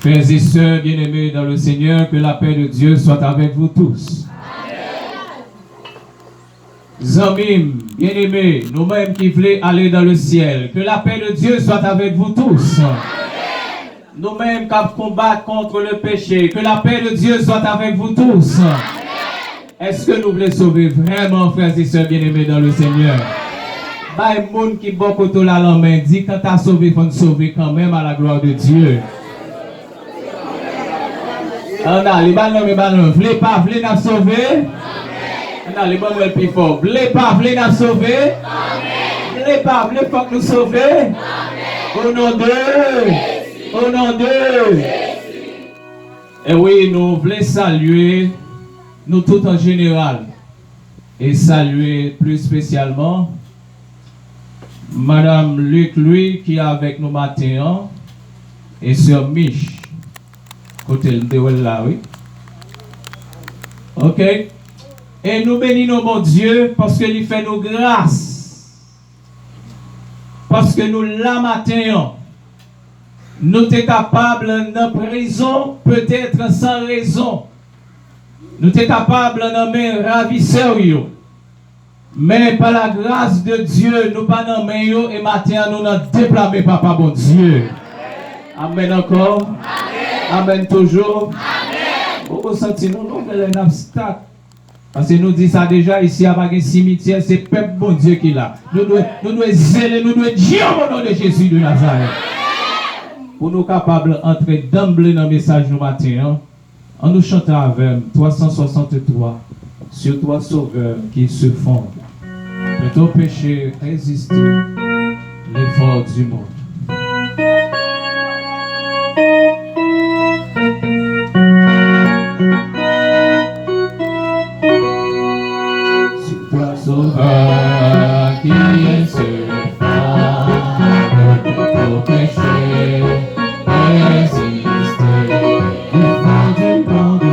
Frères et sœurs bien-aimés dans le Seigneur, que la paix de Dieu soit avec vous tous. Amis, bien-aimés, nous-mêmes qui voulons aller dans le ciel, que la paix de Dieu soit avec vous tous. Nous-mêmes qui combattons contre le péché, que la paix de Dieu soit avec vous tous. Est-ce que nous voulons sauver vraiment, frères et sœurs bien-aimés dans le Seigneur? Bah, le monde qui beaucoup de la main dit quand tu as sauvé, il faut nous sauver quand même à la gloire de Dieu. On a les ballons, voulez pas, voulez nous sauver? On a les ballons le plus fort. Voulez pas, voulez nous sauver? Voulez pas, voulez pas nous sauver? Au nom de, au nom de. Et oui, nous voulons saluer, nous tous en général, et saluer plus spécialement Madame Luc Louis qui est avec nous matin, et Sœur Mich. Côté le là, oui. Ok. Et nous bénissons mon Dieu parce qu'il fait nos grâces. Parce que nous, là matin, nous sommes capables de prison, peut-être sans raison. Nous sommes capables de nommer ravisseurs. Mais par la grâce de Dieu, nous pas nommer et matin, nous n'avons déplacé papa bon Dieu. Amen encore. Amen toujours. Amen. Vous ressentez nous un obstacle. Parce que nous disons ça déjà ici avec un cimetière, c'est le peuple bon Dieu qui est là. Nous devons zéler, nous devons dire au nom de Jésus de Nazareth. Pour nous capables d'entrer d'emblée dans le message du matin, en nous chantant avec 363 sur toi sauveurs qui se fondent. Que ton péché résiste l'effort du monde. Sauveur qui est sur le fond, au péché, résister, au fond du monde,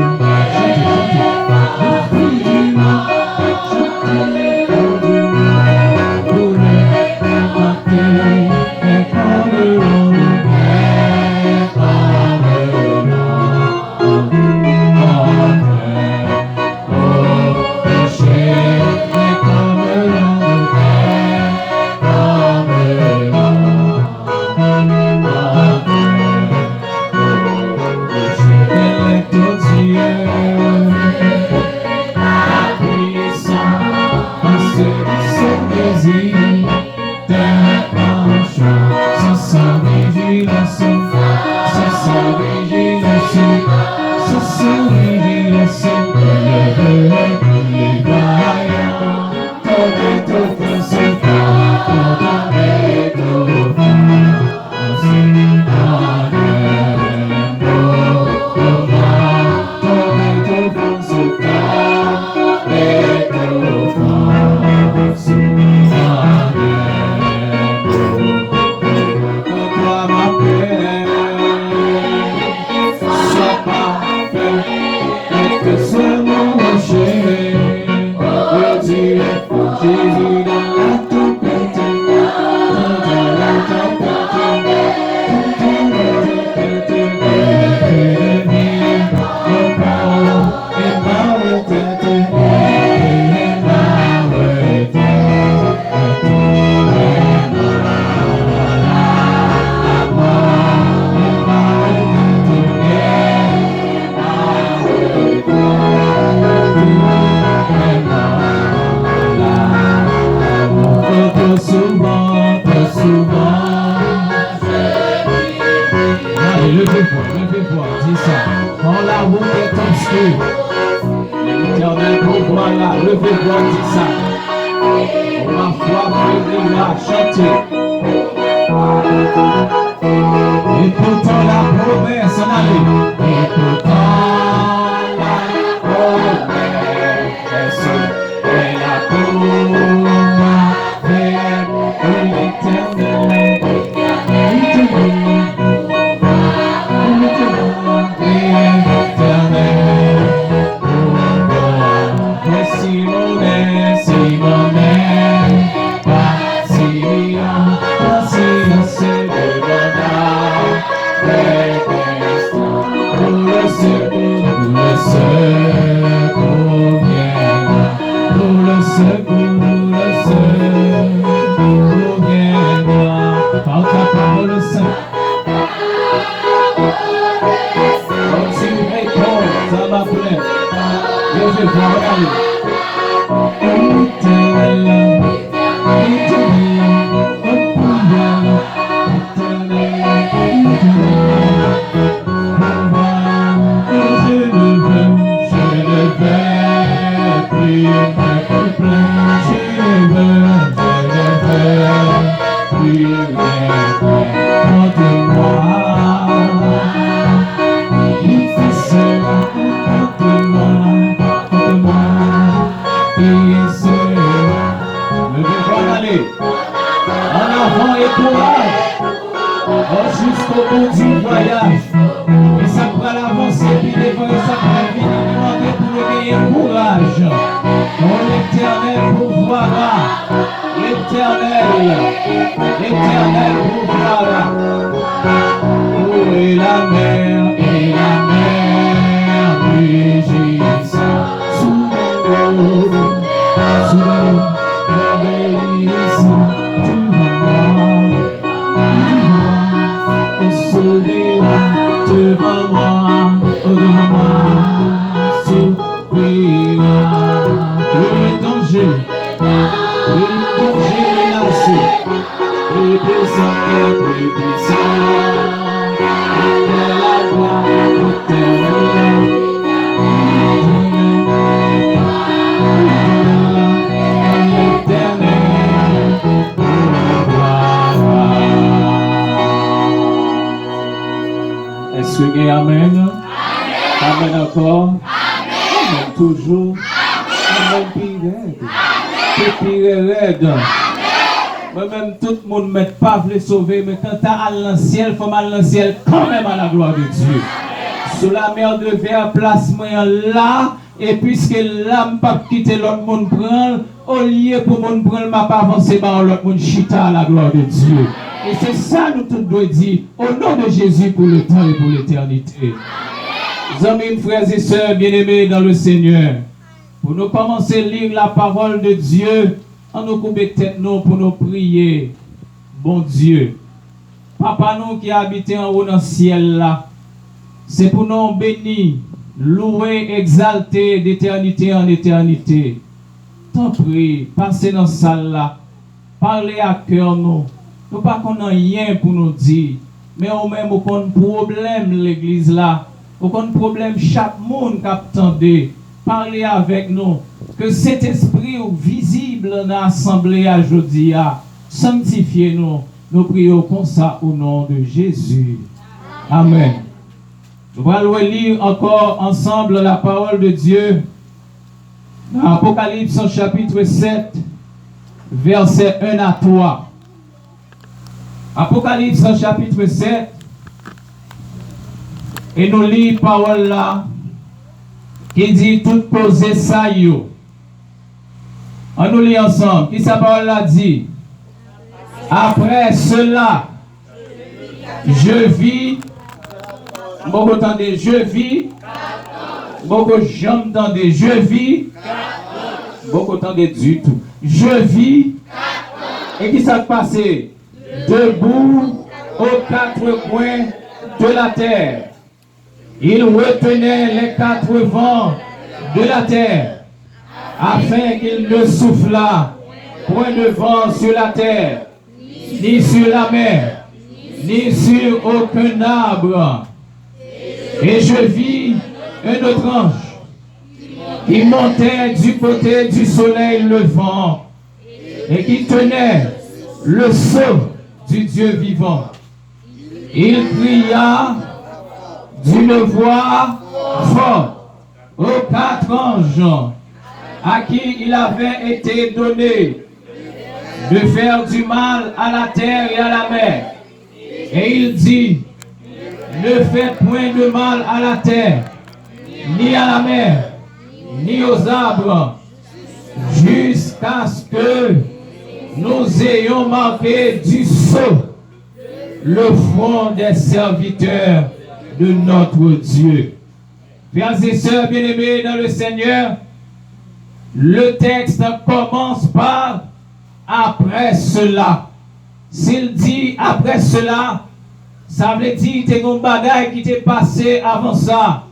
Paciencia se deberá, levez voix, regardez. Jusqu'au bout du voyage. Et ça prend l'avancée, puis devant, et ça prend venir demander pour nous gagner courage. Oh, l'Éternel pourvoira. L'Éternel pourvoira. Oh, et la mer rugisse sous l'eau, devant moi, s'ouvrira le danger menacé, plus puissant, de la gloire éternelle. Est-ce que vous amen? Amen encore? Amen toujours? Amen pire raide. Moi-même, tout le monde ne met pas pour les sauver, mais quand tu as dans le ciel, il faut aller dans le ciel quand même à la gloire de Dieu. Sous la mer de verre, place-moi là, et puisque là, je ne peux pas quitter l'autre monde prendre, au lieu pour le monde prendre, je ne peux pas avancer par l'autre monde chita à la gloire de Dieu. Et c'est ça nous tous doit dire, au nom de Jésus pour le temps et pour l'éternité. Amis, frères et sœurs bien-aimés dans le Seigneur, pour nous commencer à lire la parole de Dieu, on nous coupe tête nous pour nous prier. Bon Dieu, Papa nous qui habite en haut dans le ciel là, c'est pour nous bénir, louer, exalter d'éternité en éternité. T'en prie, passez dans cette salle là, parlez à cœur nous. Nous pas qu'on a rien pour nous dire, mais au même aucun problème l'église là, aucun problème chaque monde qui attendait, parlez avec nous, que cet esprit visible dans l'assemblée aujourd'hui a sanctifié nous, nous prions comme ça au nom de Jésus. Amen. Nous allons lire encore ensemble la parole de Dieu dans Apocalypse chapitre 7, versets 1 à 3. Apocalypse chapitre 7, et nous lisons parole là, qui dit tout poser ça yo. On nous lit ensemble. Qui sa parole là dit? Après cela, je vis, beaucoup attendez, je vis, beaucoup j'aime attendez, je vis, beaucoup attendez du tout. Je vis, et qui s'est passé? Debout aux quatre coins de la terre. Il retenait les quatre vents de la terre, afin qu'il ne soufflât point de vent sur la terre, ni sur la mer, ni sur aucun arbre. Et je vis un autre ange qui montait du côté du soleil levant et qui tenait le sceau du Dieu vivant. Il cria d'une voix forte aux quatre anges à qui il avait été donné de faire du mal à la terre et à la mer. Et il dit, ne faites point de mal à la terre, ni à la mer, ni aux arbres, jusqu'à ce que nous ayons marqué du sceau le front des serviteurs de notre Dieu. Frères et sœurs bien-aimés dans le Seigneur, le texte commence par après cela. S'il dit après cela, ça veut dire que tu as un bagage qui t'est passé avant ça.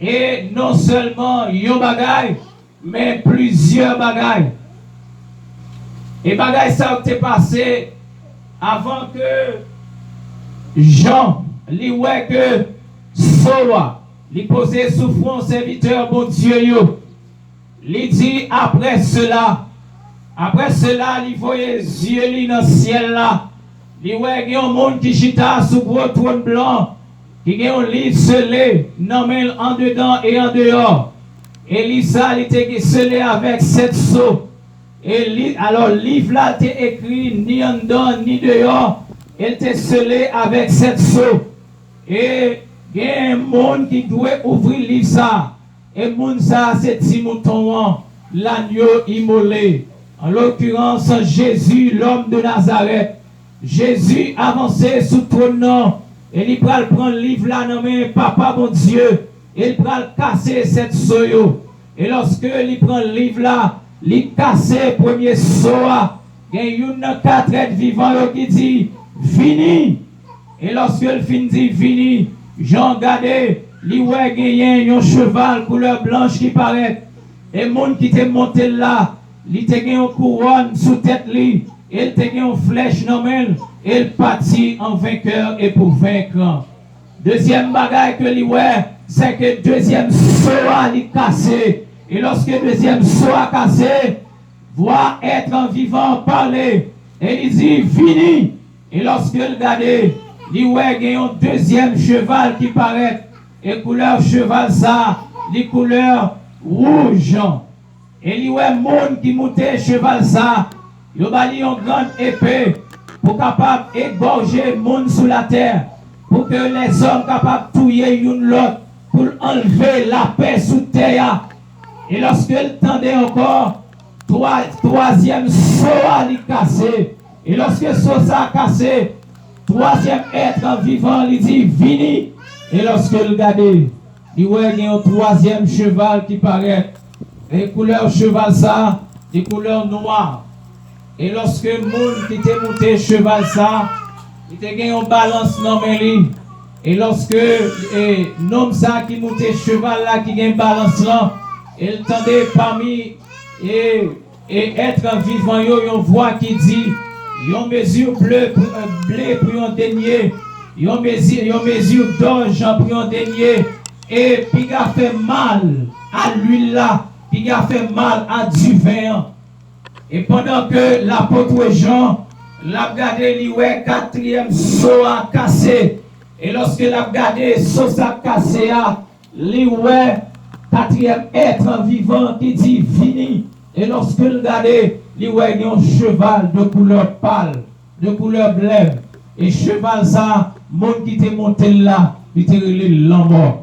Et non seulement un bagay, mais plusieurs bagailles. Et bagaille ça t'est passé avant que Jean, lui ouais que Soa, lui posait sous front serviteur bon Dieu yo. Il dit après cela, il voyait yeux dans le ciel là. Il ouais qu'il y a un monde qui chita sous gros trône blanc, qui a un livre scellé, non mais en dedans et en dehors. Et Lisa, il était scellé avec 7 sceaux. Et alors, le livre là était écrit ni en dedans ni dehors. Il était scellé avec 7 sceaux. Et il y a un monde qui doit ouvrir le livre ça. Et le monde ça, c'est Timothéon, l'agneau immolé. En l'occurrence, Jésus, l'homme de Nazareth. Jésus avançait sous ton nom. Et il va prendre le livre là, non mais papa mon Dieu. Il va casser cette sceaux. Et lorsque il prend le livre là, il casse le premier sceau. Il y a une 4 êtres vivants qui dit fini. Et lorsque il finit dit fini, Jean regardé, il voit qu'il y a un cheval couleur blanche qui paraît. Et le monde qui était monté là, il était une couronne sous tête lui. Il était une flèche nommée. Il partit en vainqueur et pour vaincre. Deuxième bagaille que lui voit, c'est que deuxième sceau il cassé. Et lorsque le deuxième sceau a cassé, voit être en vivant parler. Et il dit fini. Et lorsque il regarde, il voit qu'il y a un deuxième cheval qui paraît. Et couleur cheval ça, les couleurs rouge. Et il voit un monde qui montait cheval ça. Il a une grande épée pour capable égorger le monde sous la terre. Pour que les hommes capables de tuer une l'autre. Pour enlever la paix sous terre. Et lorsqu'il tendait encore, troisième saut à lui casser. Et lorsque le saut a cassé, troisième être vivant lui dit vini. Et lorsque il regarde, il voit qu'il y a un troisième cheval qui paraît. Et couleur cheval ça, des couleurs noires. Et lorsque le monde qui était monté cheval ça, il était gagné en balance non mais lui. Et lorsque l'homme ça qui montait cheval là qui gagne balance là, il tendait parmi et être vivant une voix qui dit yon mesure bleu pour un denier, yon mesure d'argent pour un denier, et puis il a fait mal à l'huile là, puis il a fait mal à du vin. Et pendant que l'apôtre Jean l'a regardé, il a quatrième seau à cassé. Et lorsque l'a regardé, seau à cassé, il a quatrième être vivant qui dit fini. Et lorsque il regarde, il a un cheval de couleur pâle, de couleur blême. Et cheval ça, monde qui était monté là, il était relé l'homme.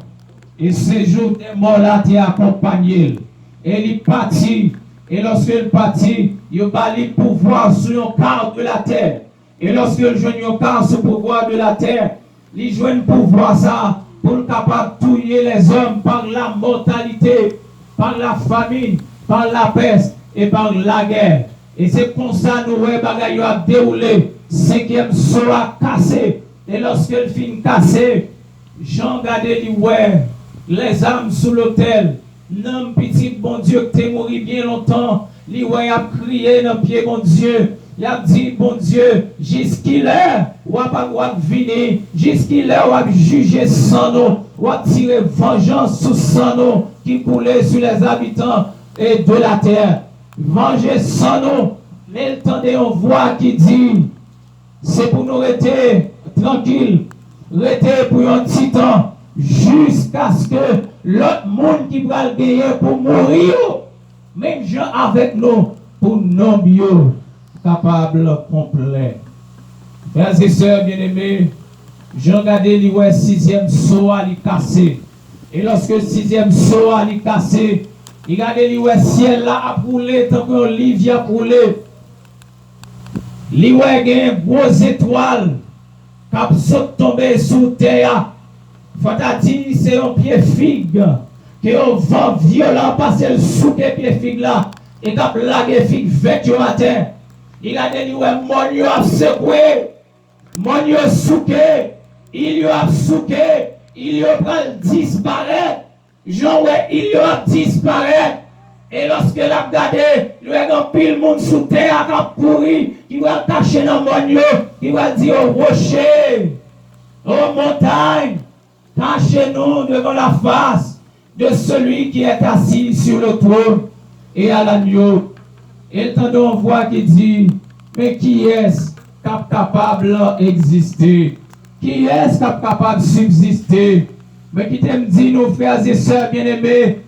Et ce jour des morts là, il a accompagné. Et il partit. Et lorsqu'il partit, il a le pouvoir sur le quart de la terre. Et lorsqu'il joue le quart sur le pouvoir de la terre, il joue le pouvoir ça pour capable de tuer les hommes par la mortalité, par la famine, par la peste et par la guerre. Et c'est comme ça que nous voyons a déroulé. Cinquième saut a cassé. Et lorsqu'il finit cassé, Jean regardait les âmes sous l'autel. Non, petit bon Dieu, que tu es mort bien longtemps. Il a crié dans le pied, bon Dieu. Il a dit, bon Dieu, jusqu'il est, ou pas venir, jusqu'il est, ou a juger sans nous, ou a tirer vengeance sous sans nous, qui coulait sur les habitants et de la terre. Venger sans nous. Mais il tendait une voix qui dit, c'est pour nous rester tranquilles, rester pour un petit temps, jusqu'à ce que l'autre monde qui va le gagner pour mourir, même gens avec nous, pour nous mieux capable complet. Frères et sœurs bien-aimés, Jean regardé le sixième saut à lui casser. Et lorsque le sixième saut à lui casser, il regardait le ciel là a brûlé, tant que l'olivier a brûlé. Il y a une grosse étoile qui sont tombées sous terre. Fatati, c'est un pied figue qui est au vent violent parce qu'il sous les pieds figue là et qui a plagué figue vêtu à terre. Il a dit, mon a secoué, mon souqué, il y a souqué, il y a disparaître. Jean, ouais, il y a disparaît. Et lorsque l'a regardé, il y a un pile monde sous terre qui a pourri, qui va cacher dans le monde, qui va dire au rocher, aux montagnes, cachez-nous devant la face de celui qui est assis sur le trône et à l'agneau. Et tantôt on voit qui dit, mais qui est-ce capable d'exister? Qui est-ce capable de subsister? Mais qui t'aime dit, nos frères et sœurs bien-aimés,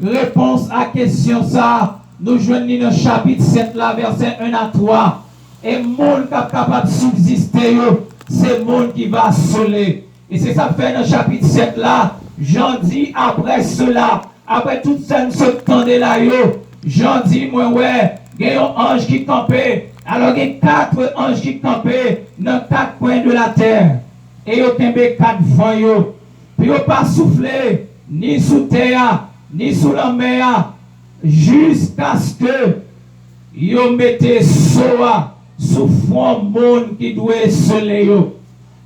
réponse à question ça, nous joignons dans le chapitre 7, là, verset 1 à 3. Et monde capable de subsister, c'est le monde qui va soler. Et c'est ça que fait dans le chapitre 7 là. Jean dit après cela, après toute cette tendez là, Jean dit, moi, ouais, il y a un ange qui campait. Alors il y a 4 anges qui campaient dans 4 coins de la terre. Et ils ont 4 vents. Puis ils n'ont pas soufflé, ni sous terre, ni sous la mer, jusqu'à ce que ils mettent soa sous fond monde qui doit soleil.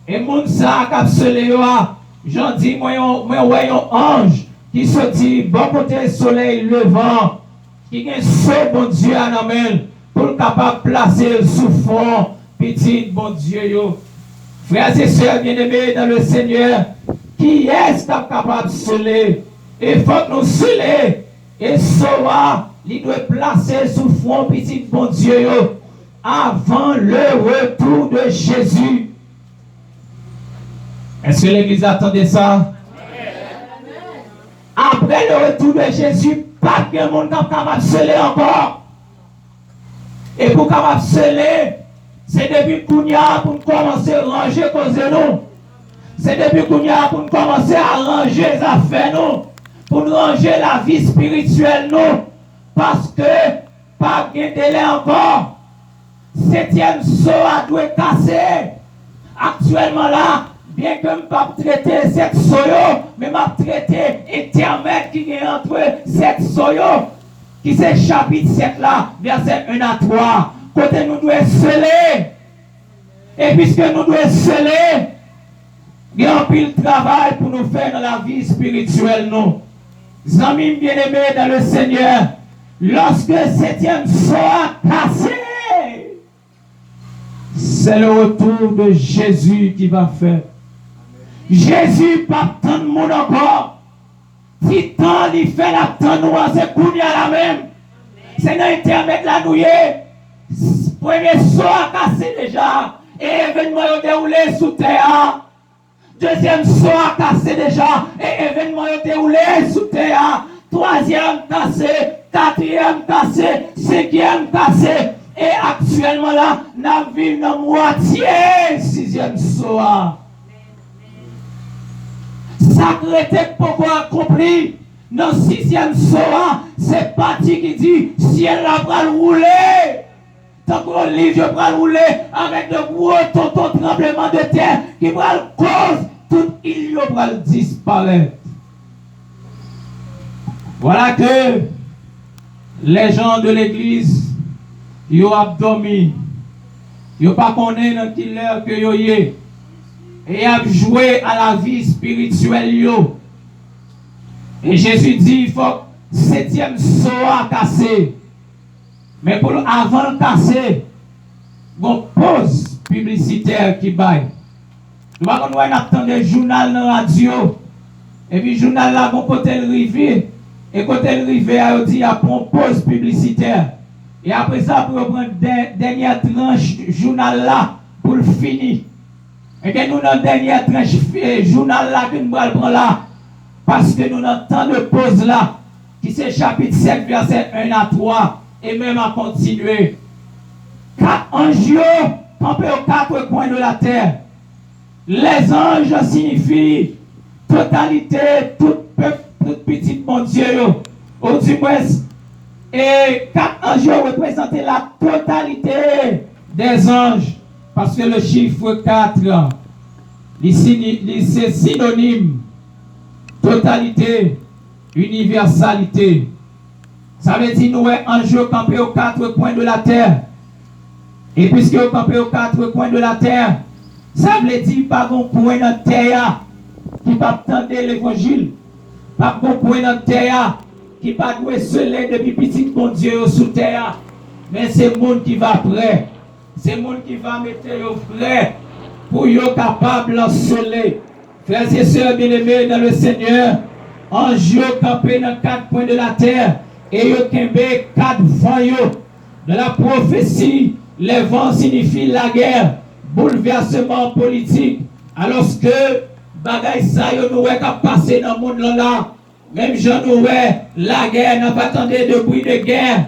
Et monde ça qui a soleil, j'en dis, moi, ouais, un ange qui sortit bon côté soleil levant, qui est ce bon Dieu à l'amène pour capable placer sous fond petit bon Dieu. Frères et sœurs bien-aimés dans le Seigneur, qui est capable de soleil? Et il faut que nous soleil et soa, il doit placer sous fond petit bon Dieu avant le retour de Jésus. Est-ce que l'Église attendait ça? Après le retour de Jésus, pas de monde capable de sceller encore. Et pour capable de sceller, c'est depuis Kounia pour commencer à ranger cause nous. C'est depuis Kounia pour commencer à ranger les affaires nous. Pour nous ranger la vie spirituelle nous. Parce que, pas de délai encore. 7e soa doit casser. Actuellement là, bien que je ne pas traiter cette soyo, mais je traiter intermède qui est entre cette soyo, qui c'est chapitre 7 là, verset 1 à 3. Côté nous devons sceller. Et puisque nous devons sceller, il y a un pile de travail pour nous faire dans la vie spirituelle nous. Amis bien-aimés dans le Seigneur, lorsque 7e soa cassé, c'est le retour de Jésus qui va faire. Jésus pas tant de monde encore. Si tant il fait la temps noire, c'est Kounia la même. C'est dans l'intermède la nouille. Premier saut a cassé déjà. Et événement a déroulé sous terre. Deuxième saut a cassé déjà. Et événement a déroulé sous terre. Troisième cassé. Quatrième cassé. Cinquième cassé. Et actuellement là, nous vivons dans moitié. 6e saut. Sacré pourquoi accompli dans 6e soa, c'est parti qui dit ciel la va rouler. Tant qu'on livre va rouler avec de gros tremblements de terre qui va cause tout il va disparaître. Voilà que les gens de l'église ils ont dormi. Ils n'ont pas connu dans quelle heure que ils y et a joué à la vie spirituelle. Et Jésus dit il faut 7e soa casser. Mais pour avant de casser, une pause publicitaire qui baille. Nous allons attendre le journal dans la radio. Et puis le journal là, mon côté le rivière. Et côté le rivière, il dit il y a une pause publicitaire. Et après ça, pour prendre dernière tranche journal là pour le finir. Et que nous dans la dernière tranche journal là que nous allons prendre là. Parce que nous avons tant de pause là. Qui c'est chapitre 7, verset 1 à 3. Et même à continuer. 4 anges campés aux 4 coins de la terre. Les anges signifient totalité, tout petit bon Dieu. Ou du moins, et 4 anges représentent la totalité des anges. Parce que le chiffre 4, c'est synonyme. Totalité, universalité. Ça veut dire nous sommes anges campés aux 4 coins de la terre. Et puisque nous campés aux 4 coins de la terre, ça veut dire pas un point de terre qui va attendre l'évangile. Pas comprendre dans terre qui pas doué sceller depuis petit bon Dieu sous terre. Mais c'est monde qui va prêt. C'est monde qui va mettre au frais pour être capable de sceller. Frères et sœurs bien-aimés dans le Seigneur, en Dieu campé dans 4 coins de la terre et yo kembe 4 vents. Dans la prophétie, les vents signifient la guerre, bouleversement politique. Alors que bagay ça yo nous ka passer dans le monde là, même Jean nous la guerre n'a pas attendu de bruit de guerre.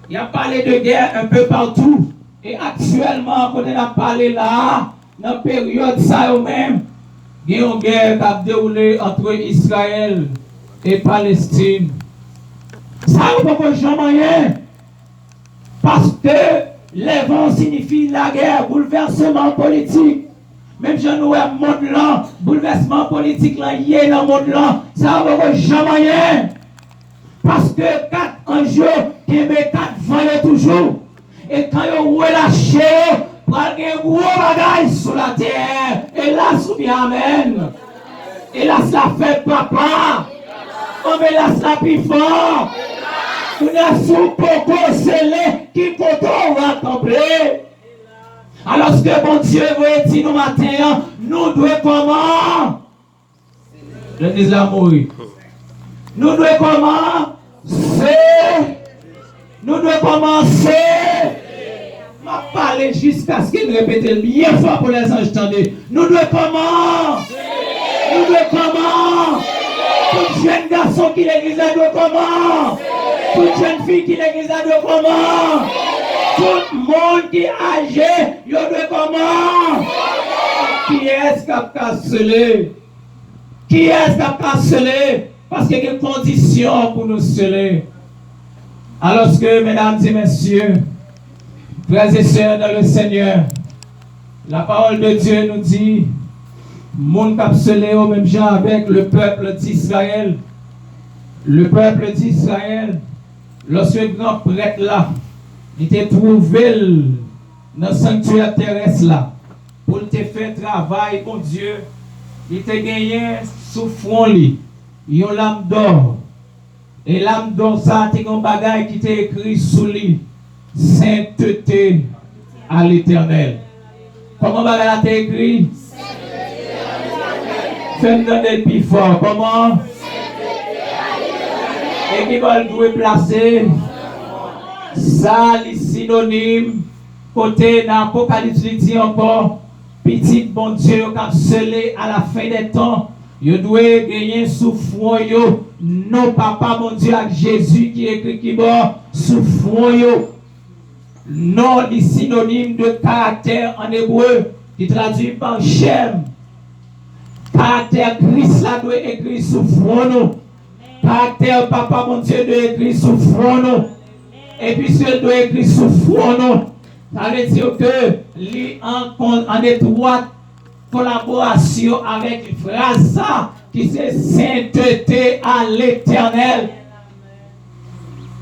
Il y a parlé de guerre un peu partout. Et actuellement, quand on a parlé là, dans la période ça même, il y a une guerre qui a déroulé entre Israël et Palestine. Ça ne peut pas jamais. Parce que les vents signifient la guerre, bouleversement politique. Même si nous avons le monde là, bouleversement politique là, il y a dans le monde là, ça ne peut pas jamais. Parce que 4 enjeux, qui met 4 vents toujours. Et quand vous relâchez, vous avez un gros bagage sur la terre. Et là, souviens, amen. Et là, ça fait papa. On met là, ça plus fort. On a sous poteau scellé qui poteau va tomber. Alors que bon Dieu veut dire nous matin, nous devons comment? Je dis la mourir. Nous devons comment? Nous devons commencer. Je parler jusqu'à ce qu'il répète le bien fort pour les anges tendus. Nous devons comment? Nous devons comment? Toute jeune garçon qui l'église doit comment? Toute jeune fille qui l'église doit comment? Tout le monde qui est âgé, il doit comment? Qui est-ce qui a cassé? Qui est-ce qui a cassé? Parce qu'il y a des conditions pour nous sceller. Alors que, mesdames et messieurs, frères et sœurs dans le Seigneur, la parole de Dieu nous dit, monde cap scellé au même genre avec le peuple d'Israël. Le peuple d'Israël, lorsque le grand prêtre là, il était trouvé dans le sanctuaire terrestre là, pour te faire travail pour Dieu, il était gagné sous front lui, il a une lame d'or. Et l'âme d'or ça, c'est un bagage qui était écrit sous lui. Sainteté à l'Éternel. Comment bagage a été écrit? Sainteté à l'Éternel. Fais-moi donner le plus fort. Comment? Sainteté à l'Éternel. Et qui va le placer? Ça, les synonymes. Côté dans l'Apocalypse, il dit encore, petit bon Dieu, qui scellé à la fin des temps. Vous devez gagner sous front yo. Non, papa, mon Dieu, avec Jésus qui écrit qui va sous front yo. Non, les synonymes de caractère en hébreu qui traduit par Shem. Caractère Christ là doit écrit sous front nous. Caractère papa, mon Dieu, doit écrit sous front nous. Et puis ce doit écrit sous front nous. Ça veut dire que lui en étroite collaboration avec une phrase ça qui c'est sainteté à l'Éternel.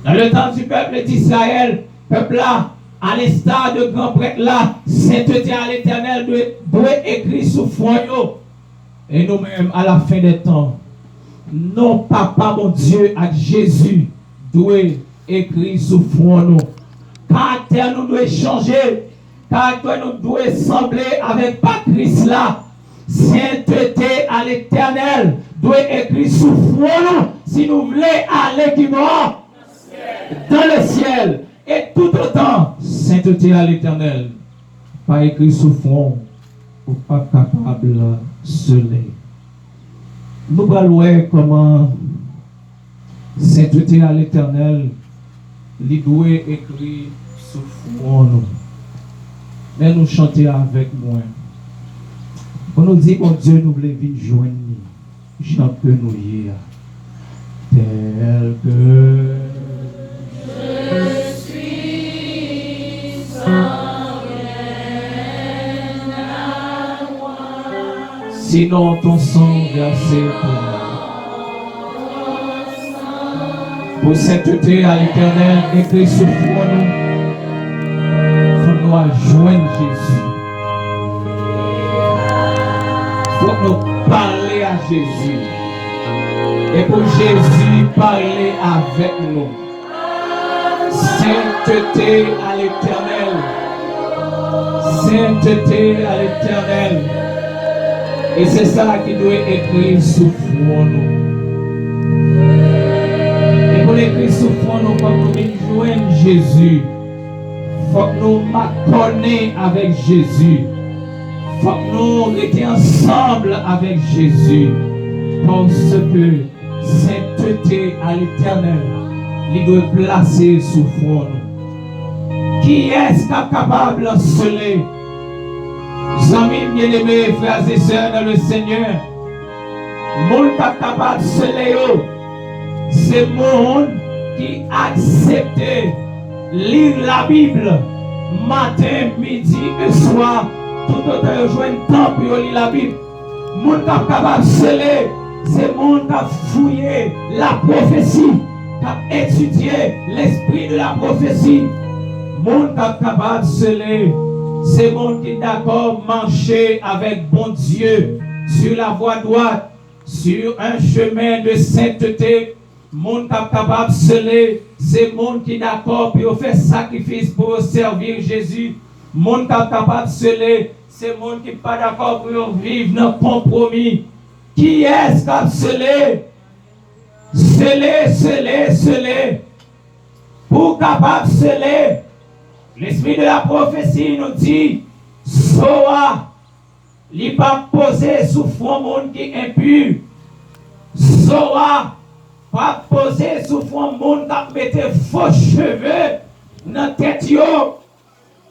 Dans le temps du peuple d'Israël, peuple là, à l'instar de grand prêtre là, sainteté à l'Éternel doit écrire sous front. Et nous-mêmes, à la fin des temps, non papa mon Dieu avec Jésus doit écrire sous front nous. Caractère nous doit changer. Caractère nous doit sembler avec Christ là. Sainteté à l'Éternel doit écrire sous front nous si nous voulons aller qui va dans le ciel. Et tout autant, sainteté à l'Éternel, pas écrit sous front, ou pas capable de sceller. Nous allons voir comment sainteté à l'Éternel, il doit écrit sous front nous. Mais nous chanter avec moi. On nous dit que Dieu nous voulait venir joindre, j'en peux nous y tel que je suis sans rien à moi. Sinon ton sang versé pour moi. Pour sainteté à l'Éternel, écrit sous front nous. Faut nous joindre Jésus. Faut nous parler à Jésus. Et pour Jésus parler avec nous. Sainteté à l'Éternel. Sainteté à l'Éternel. Et c'est ça qui doit écrire sous front nous. Et pour l'écrire sous front nous, quand nous joignons Jésus, il faut que nous m'accordions avec Jésus. Il faut que nous étions ensemble avec Jésus. Parce que sainteté à l'Éternel, il doit placer sous front nous. Qui est-ce qui est capable de sceller? Amis bien-aimés, frères et sœurs dans le Seigneur, monde qui est capable de sceller, c'est monde qui accepte lire la Bible matin, midi et soir, tout autant de jouer un temps pour lire la Bible. Monde qui est capable de sceller, c'est monde qui a fouillé la prophétie, qui a étudié l'esprit de la prophétie. Monde qui est capable de sceller, c'est monde qui est d'accord marcher avec bon Dieu sur la voie droite, sur un chemin de sainteté. Monde qui est capable de sceller, c'est monde qui est d'accord pour faire sacrifice pour servir Jésus. Monde qui est capable de sceller, c'est monde qui n'est pas d'accord pour vivre dans le compromis. Qui est-ce qui a scellé? Scellé. Pour capable de sceller, l'esprit de la prophétie nous dit, Soa, il n'est pas posé sous front monde qui est impur. Soa, pas posé sous front monde qui mette faux cheveux dans la tête.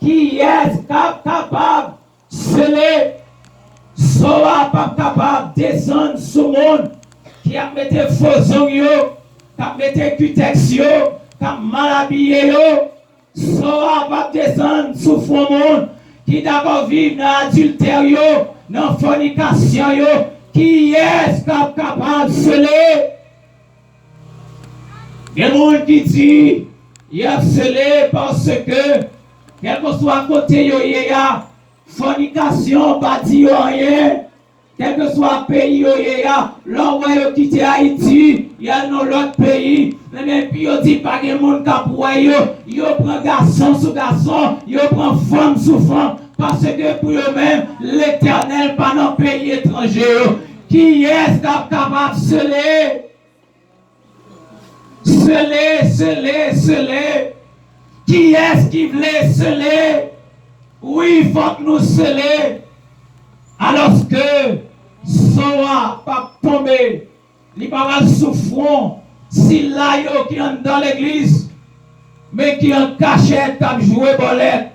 Qui est capable de sceller? Soa, pas capable de descendre sous monde qui a mis faux ongles, qui a mis cutex, qui a mal habillé. Soa pas descendre sous fond monde qui d'abord vivre dans l'adultère, dans la fornication. Qui est capable de sceller? Il y a des gens qui disent il a scellé parce que quel que soit côté il y a fornication, pas dit rien. Quel que soit le pays, l'homme qui a quitté Haïti, il y a dans l'autre pays. Mais puis il dit pas que les gens qui prennent garçon sous garçon, ils prennent femme sous femme. Parce que pour eux-mêmes, l'Éternel pas dans le pays étranger. Qui est capable de sceller? Sceller. Qui est-ce qui voulait sceller? Oui, il faut que nous sceller. Alors que Soa pas tomber, il pas mal souffrant, si là qui est dans l'église, mais qui en cachette, qui a joué bolette.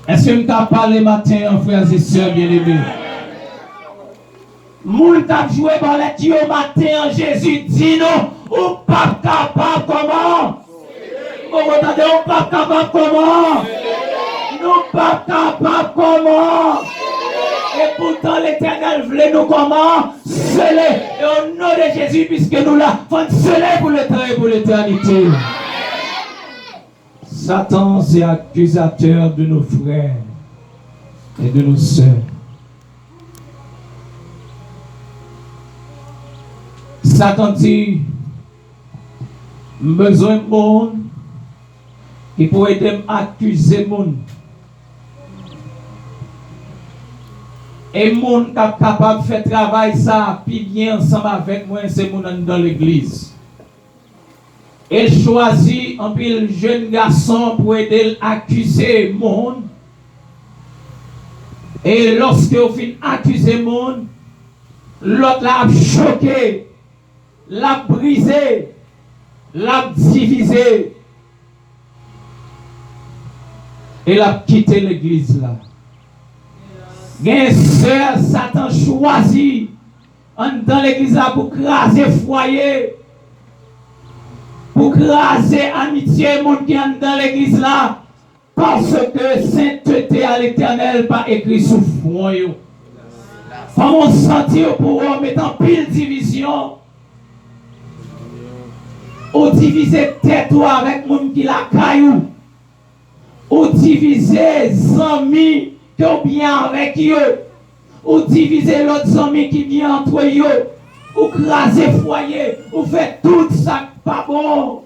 Est-ce que nous avons parlé matin, frères et sœurs bien-aimés? Moun qui a joué bolette au matin, Jésus dit non, ou pas capable comment? Vous entendez, ou pas capable comment? Nous pas capables comment? Et pourtant l'Éternel voulait nous comment? Sceller. Et au nom de Jésus, puisque nous là, faut sceller pour le temps et pour l'éternité. Satan, c'est accusateur de nos frères et de nos sœurs. Satan dit, besoin de monde qui pourrait m'accuser monde. Et moun qui est capable de faire travail ça, puis bien ensemble avec moi, c'est moun dans l'église. Et choisit un peu jeune garçon pour aider à accuser moun. Et lorsque vous finissez accuser moun, l'autre l'a choqué, l'a brisé, l'a divisé. Et l'a quitté l'église là. Gen sœur, Satan choisit dans l'église là pour craser foyer, pour craser amitié, monde qui est dans l'église là, parce que sainteté à l'Éternel pas écrit sous front. Comment sentir pour eux mettant pile division, ou diviser tête avec monde qui la caillou, ou diviser amis ou bien avec eux, ou diviser l'autre amis qui vient entre eux, ou craser foyer, ou fait tout ça pas bon.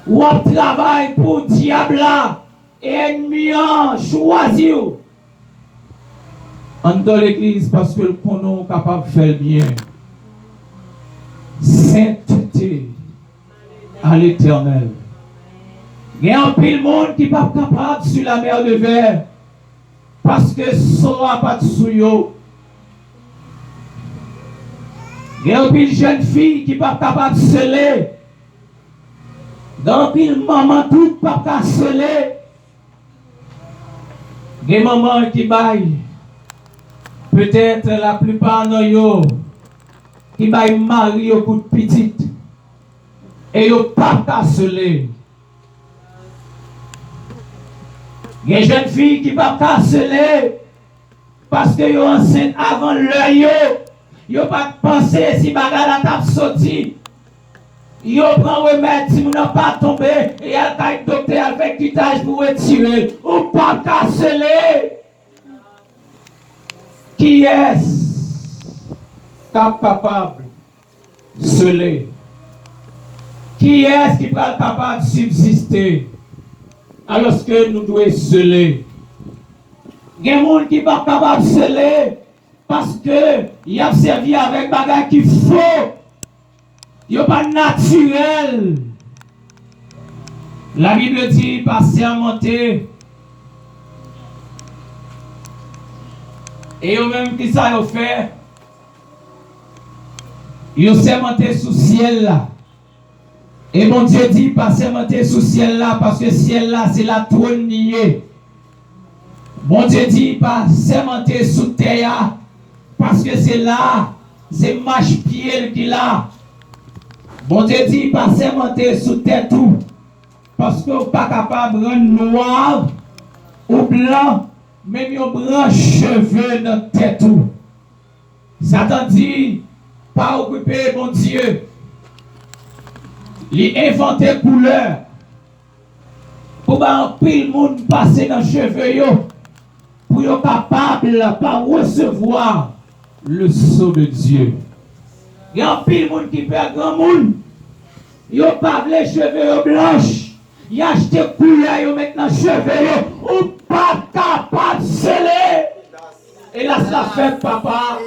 Ou travail pour diable là, et ennemi choisi. En dans l'église parce que le est capable de faire le bien. Sainteté à l'éternel. Il y a un pile monde qui n'est pas capable sur la mer de verre parce que ça n'a pas de souillot. Il y a un pile jeune fille qui n'est pas capable de sceller. Dans pile maman tout pas capable de sceller. Il y a des mamans qui baillent. Peut-être la plupart de nous qui baillent mari au coup de petite. Et ils pas capable de sceller. Il y a des jeunes filles qui ne peuvent pas sceller parce que sont enceintes avant l'œil. Ils n'ont pas pensé si bagarre la sorti. Ils prennent remède si vous n'avez pas tombé et il y a un docteur avec quitage pour retirer. Ou pas sceller. Qui est-ce capable de sceller? Qui est-ce qui est capable de subsister? Alors que nous devons sceller. Il y a des gens qui ne sont pas capables de sceller parce qu'ils ont servi avec des bagages qui faux. Ils ne sont pas naturels. La Bible dit, pas sermenter. Et eux-mêmes qui ça ont fait, ils ont sermenté sous le ciel là. Et mon Dieu dit, pas sermenter sous le ciel là, parce que le ciel là, c'est la trône niée. Mon Dieu dit, pas sermenter sous terre, parce que c'est là, c'est mâche-pied qui là. Mon Dieu dit, pas sermenter sous terre tout, parce que vous n'êtes pas capable de rendre noir ou blanc, même un branche cheveux dans tête tout. Satan dit, pas occuper mon Dieu. Il inventé couleur pour un pile monde passer dans les cheveux pour être capable de recevoir le sceau de Dieu. Il y a un pile monde qui perd grand monde. Il n'a pas les cheveux blanches. Il a acheté couleur maintenant cheveux ou pas capable de sceller. Et là, ça fait papa.